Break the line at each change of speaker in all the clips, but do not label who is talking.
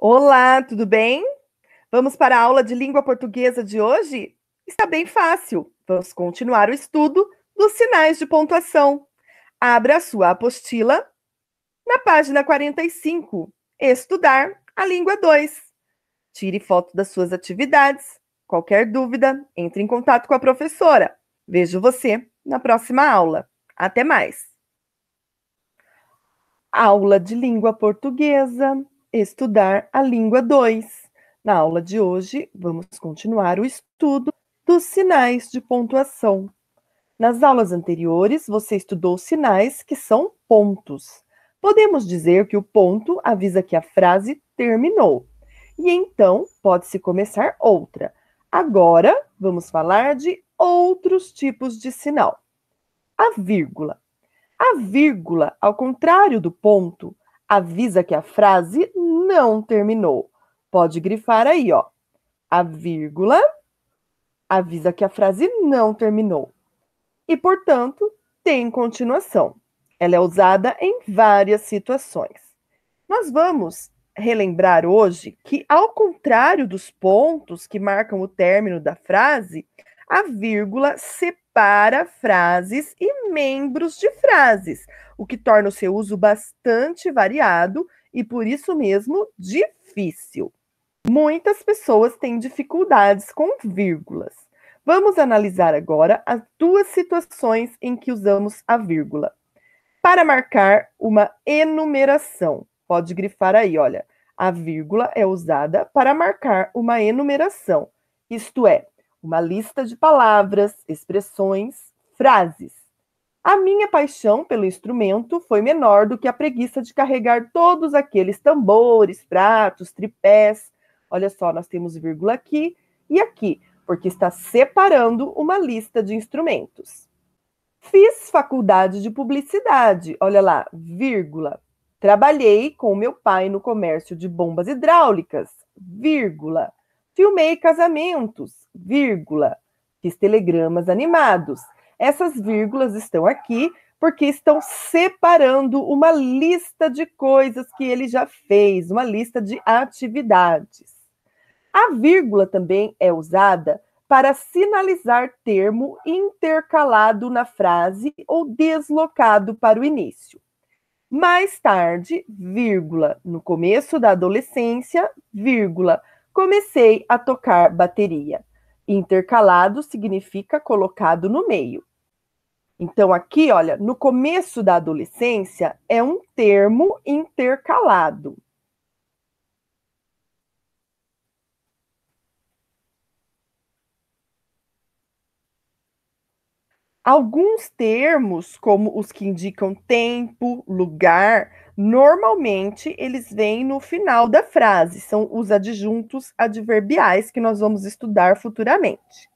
Olá, tudo bem? Vamos para a aula de língua portuguesa de hoje? Está bem fácil. Vamos continuar o estudo dos sinais de pontuação. Abra a sua apostila na página 45. Estudar a língua 2. Tire foto das suas atividades. Qualquer dúvida, entre em contato com a professora. Vejo você na próxima aula. Até mais! Aula de língua portuguesa. Estudar a língua 2. Na aula de hoje, vamos continuar o estudo dos sinais de pontuação. Nas aulas anteriores, você estudou sinais que são pontos. Podemos dizer que o ponto avisa que a frase terminou. E então, pode-se começar outra. Agora, vamos falar de outros tipos de sinal. A vírgula. A vírgula, ao contrário do ponto, avisa que a frase não terminou. Pode grifar aí, ó. A vírgula avisa que a frase não terminou. E, portanto, tem continuação. Ela é usada em várias situações. Nós vamos relembrar hoje que, ao contrário dos pontos que marcam o término da frase, a vírgula separa frases e membros de frases, o que torna o seu uso bastante variado e, por isso mesmo, difícil. Muitas pessoas têm dificuldades com vírgulas. Vamos analisar agora as duas situações em que usamos a vírgula. Para marcar uma enumeração, pode grifar aí, olha. A vírgula é usada para marcar uma enumeração, isto é, uma lista de palavras, expressões, frases. A minha paixão pelo instrumento foi menor do que a preguiça de carregar todos aqueles tambores, pratos, tripés. Olha só, nós temos vírgula aqui e aqui, porque está separando uma lista de instrumentos. Fiz faculdade de publicidade, olha lá, vírgula. Trabalhei com meu pai no comércio de bombas hidráulicas, vírgula. Filmei casamentos, vírgula. Fiz telegramas animados. Essas vírgulas estão aqui porque estão separando uma lista de coisas que ele já fez, uma lista de atividades. A vírgula também é usada para sinalizar termo intercalado na frase ou deslocado para o início. Mais tarde, vírgula, no começo da adolescência, vírgula, comecei a tocar bateria. Intercalado significa colocado no meio. Então, aqui, olha, no começo da adolescência é um termo intercalado. Alguns termos, como os que indicam tempo, lugar, normalmente eles vêm no final da frase, são os adjuntos adverbiais que nós vamos estudar futuramente.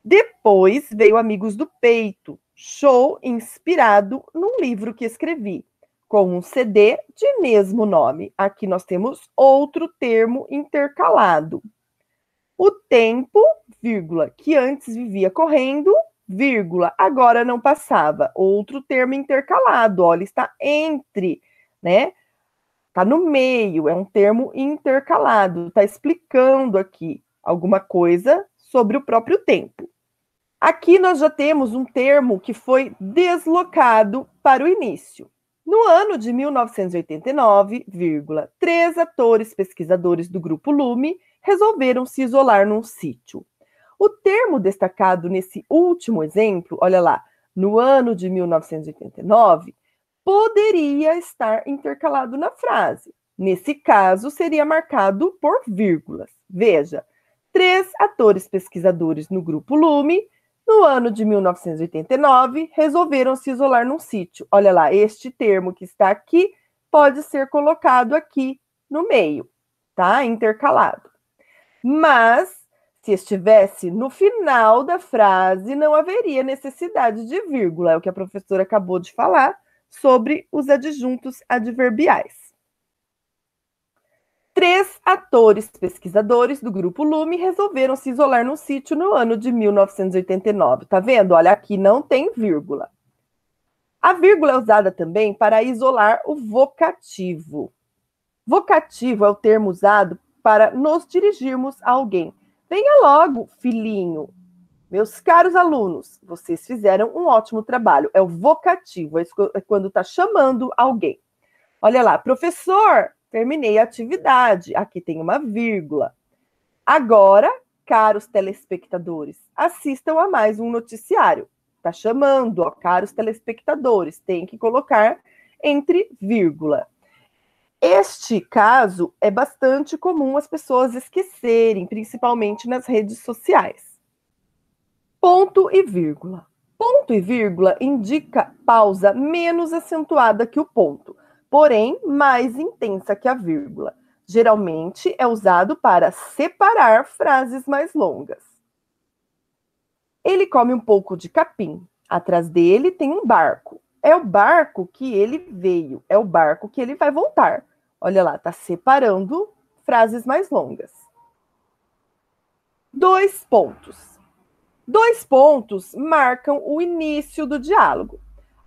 Depois veio Amigos do Peito, show inspirado num livro que escrevi, com um CD de mesmo nome. Aqui nós temos outro termo intercalado. O tempo, vírgula, que antes vivia correndo, vírgula, agora não passava. Outro termo intercalado, olha, está entre, né? Está no meio, é um termo intercalado, está explicando aqui alguma coisa sobre o próprio tempo. Aqui nós já temos um termo que foi deslocado para o início. No ano de 1989, três atores pesquisadores do Grupo Lume resolveram se isolar num sítio. O termo destacado nesse último exemplo, olha lá, no ano de 1989, poderia estar intercalado na frase. Nesse caso, seria marcado por vírgulas. Veja, três atores pesquisadores no Grupo Lume, no ano de 1989, resolveram se isolar num sítio. Olha lá, este termo que está aqui pode ser colocado aqui no meio, tá? Intercalado. Mas, se estivesse no final da frase, não haveria necessidade de vírgula. É o que a professora acabou de falar sobre os adjuntos adverbiais. Três atores pesquisadores do Grupo Lume resolveram se isolar num sítio no ano de 1989. Tá vendo? Olha, aqui não tem vírgula. A vírgula é usada também para isolar o vocativo. Vocativo é o termo usado para nos dirigirmos a alguém. Venha logo, filhinho. Meus caros alunos, vocês fizeram um ótimo trabalho. É o vocativo, é quando está chamando alguém. Olha lá, professor, terminei a atividade. Aqui tem uma vírgula. Agora, caros telespectadores, assistam a mais um noticiário. Está chamando, ó, caros telespectadores, tem que colocar entre vírgula. Este caso é bastante comum as pessoas esquecerem, principalmente nas redes sociais. Ponto e vírgula. Ponto e vírgula indica pausa menos acentuada que o ponto, porém mais intensa que a vírgula. Geralmente é usado para separar frases mais longas. Ele come um pouco de capim. Atrás dele tem um barco. É o barco que ele veio, é o barco que ele vai voltar. Olha lá, está separando frases mais longas. 2 pontos. 2 pontos marcam o início do diálogo.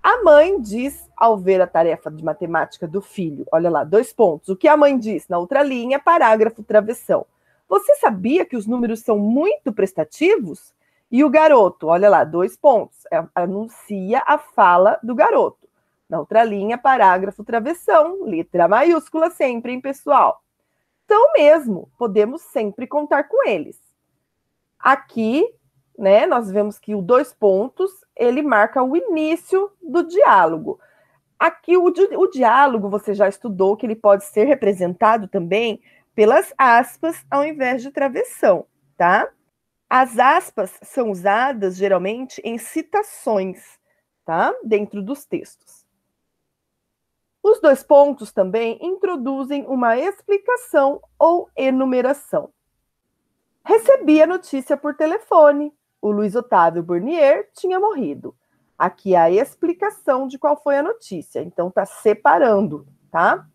A mãe diz, ao ver a tarefa de matemática do filho, olha lá, 2 pontos. O que a mãe diz? Na outra linha, parágrafo, travessão. Você sabia que os números são muito prestativos? E o garoto, olha lá, 2 pontos. Anuncia a fala do garoto. Na outra linha, parágrafo, travessão, letra maiúscula sempre, hein, pessoal? Então mesmo, podemos sempre contar com eles. Aqui, né, nós vemos que o 2 pontos, ele marca o início do diálogo. Aqui, o diálogo, você já estudou que ele pode ser representado também pelas aspas ao invés de travessão, tá? As aspas são usadas, geralmente, em citações, tá? Dentro dos textos. Os 2 pontos também introduzem uma explicação ou enumeração. Recebi a notícia por telefone. O Luiz Otávio Burnier tinha morrido. Aqui é a explicação de qual foi a notícia. Então, está separando, tá?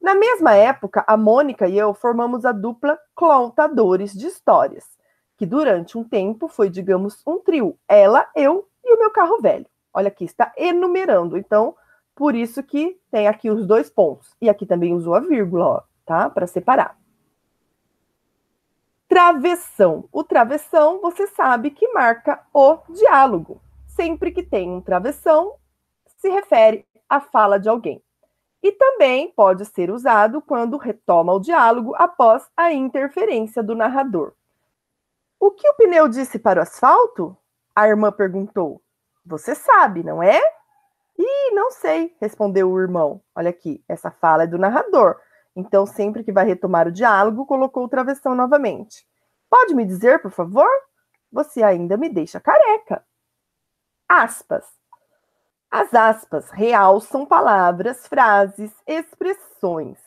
Na mesma época, a Mônica e eu formamos a dupla Contadores de Histórias, que durante um tempo foi, digamos, um trio. Ela, eu e o meu carro velho. Olha aqui, está enumerando. Então, por isso que tem aqui os 2 pontos. E aqui também usou a vírgula, ó, tá? Para separar. Travessão. O travessão, você sabe que marca o diálogo. Sempre que tem um travessão, se refere à fala de alguém. E também pode ser usado quando retoma o diálogo após a interferência do narrador. O que o pneu disse para o asfalto? A irmã perguntou. Você sabe, não é? Ih, não sei, respondeu o irmão. Olha aqui, essa fala é do narrador. Então, sempre que vai retomar o diálogo, colocou o travessão novamente. Pode me dizer, por favor? Você ainda me deixa careca. Aspas. As aspas realçam palavras, frases, expressões,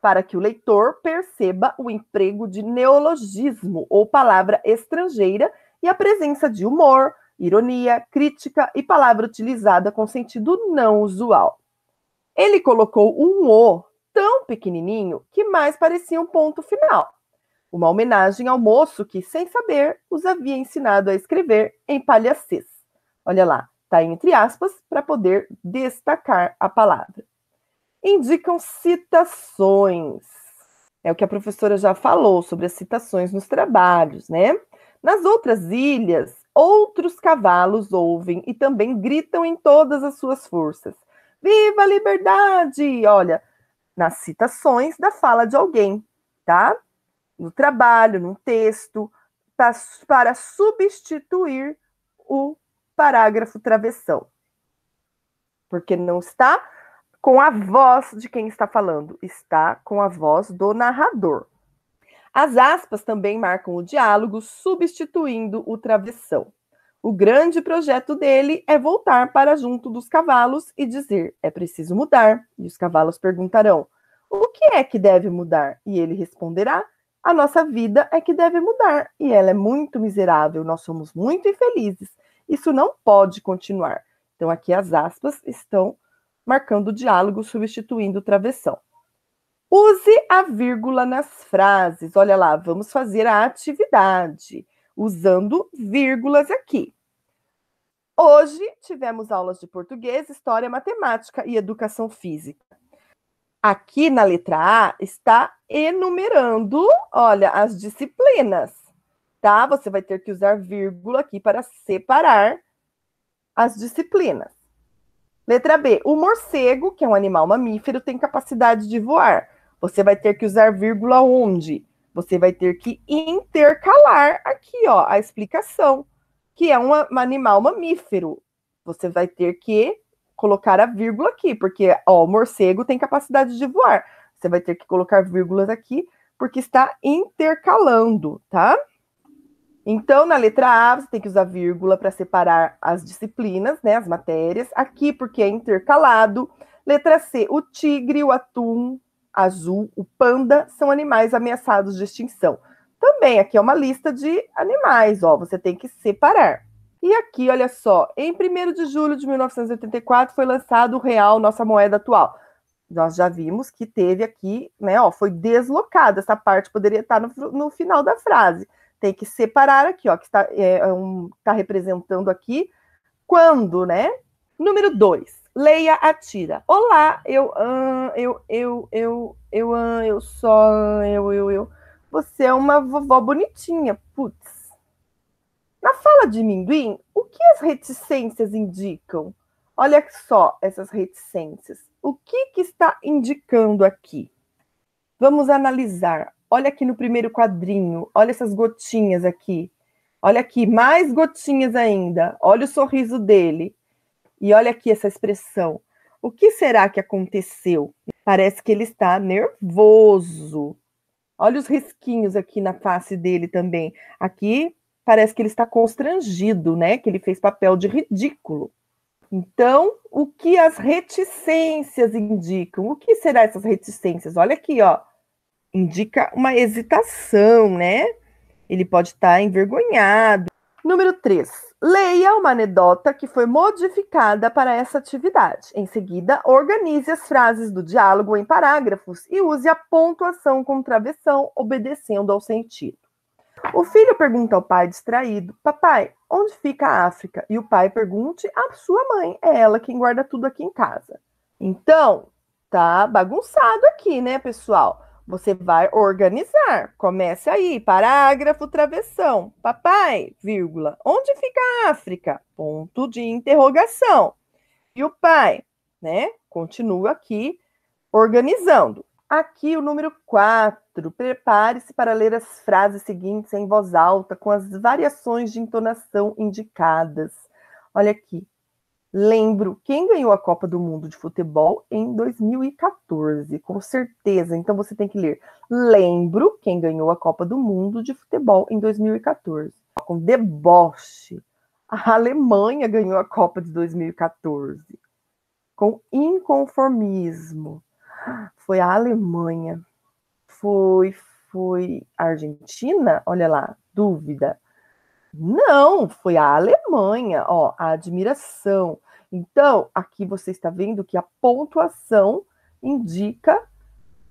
para que o leitor perceba o emprego de neologismo ou palavra estrangeira e a presença de humor, ironia, crítica e palavra utilizada com sentido não usual. Ele colocou um O tão pequenininho que mais parecia um ponto final. Uma homenagem ao moço que, sem saber, os havia ensinado a escrever em palhacês. Olha lá, está entre aspas para poder destacar a palavra. Indicam citações. É o que a professora já falou sobre as citações nos trabalhos, né? Nas outras ilhas, outros cavalos ouvem e também gritam em todas as suas forças. Viva a liberdade! Olha, nas citações da fala de alguém, tá? No trabalho, num texto, para substituir o parágrafo travessão. Porque não está com a voz de quem está falando, está com a voz do narrador. As aspas também marcam o diálogo, substituindo o travessão. O grande projeto dele é voltar para junto dos cavalos e dizer: é preciso mudar. E os cavalos perguntarão: o que é que deve mudar? E ele responderá: a nossa vida é que deve mudar. E ela é muito miserável, nós somos muito infelizes. Isso não pode continuar. Então, aqui as aspas estão marcando o diálogo, substituindo o travessão. Use a vírgula nas frases. Olha lá, vamos fazer a atividade usando vírgulas aqui. Hoje tivemos aulas de português, história, matemática e educação física. Aqui na letra A está enumerando, olha, as disciplinas, tá? Você vai ter que usar vírgula aqui para separar as disciplinas. Letra B, o morcego, que é um animal mamífero, tem capacidade de voar. Você vai ter que usar vírgula onde? Você vai ter que intercalar aqui, ó, a explicação, que é um animal mamífero. Você vai ter que colocar a vírgula aqui, porque ó, o morcego tem capacidade de voar. Você vai ter que colocar vírgulas aqui, porque está intercalando, tá? Então, na letra A, você tem que usar vírgula para separar as disciplinas, né, as matérias. Aqui, porque é intercalado. Letra C, o tigre, o atum azul, o panda são animais ameaçados de extinção. Também aqui é uma lista de animais, ó, você tem que separar. E aqui, olha só, em 1º de julho de 1984 foi lançado o real, nossa moeda atual. Nós já vimos que teve aqui, né, ó, foi deslocada, essa parte poderia estar no final da frase. Tem que separar aqui, ó, que está representando aqui quando, né? Número 2, Leia atira. Olá, eu só, eu. Você é uma vovó bonitinha, putz. Na fala de Minduim, o que as reticências indicam? Olha só essas reticências. O que está indicando aqui? Vamos analisar. Olha aqui no primeiro quadrinho. Olha essas gotinhas aqui. Olha aqui, mais gotinhas ainda. Olha o sorriso dele. E olha aqui essa expressão. O que será que aconteceu? Parece que ele está nervoso. Olha os risquinhos aqui na face dele também. Aqui parece que ele está constrangido, né? Que ele fez papel de ridículo. Então, o que as reticências indicam? O que será essas reticências? Olha aqui, ó. Indica uma hesitação, né? Ele pode estar envergonhado. Número 3. Leia uma anedota que foi modificada para essa atividade. Em seguida, organize as frases do diálogo em parágrafos e use a pontuação com travessão, obedecendo ao sentido. O filho pergunta ao pai distraído: Papai, onde fica a África? E o pai pergunte à sua mãe: é ela quem guarda tudo aqui em casa. Então, tá bagunçado aqui, né, pessoal? Você vai organizar. Comece aí, parágrafo, travessão. Papai, vírgula, onde fica a África? Ponto de interrogação. E o pai, né? Continua aqui organizando. Aqui o número 4. Prepare-se para ler as frases seguintes em voz alta, com as variações de entonação indicadas. Olha aqui. Lembro quem ganhou a Copa do Mundo de Futebol em 2014, com certeza. Então você tem que ler. Lembro quem ganhou a Copa do Mundo de Futebol em 2014. Com deboche. A Alemanha ganhou a Copa de 2014. Com inconformismo. Foi a Alemanha. Foi a Argentina? Olha lá, dúvida. Não, foi a Alemanha, ó, a admiração. Então, aqui você está vendo que a pontuação indica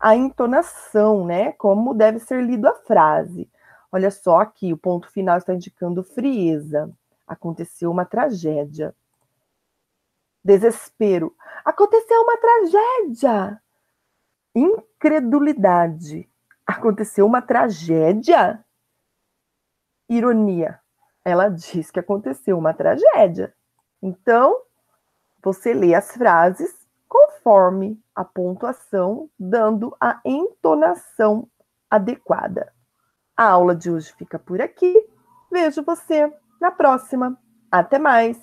a entonação, né? Como deve ser lida a frase. Olha só aqui, o ponto final está indicando frieza. Aconteceu uma tragédia. Desespero. Aconteceu uma tragédia. Incredulidade. Aconteceu uma tragédia? Ironia. Ela diz que aconteceu uma tragédia. Então, você lê as frases conforme a pontuação, dando a entonação adequada. A aula de hoje fica por aqui. Vejo você na próxima. Até mais!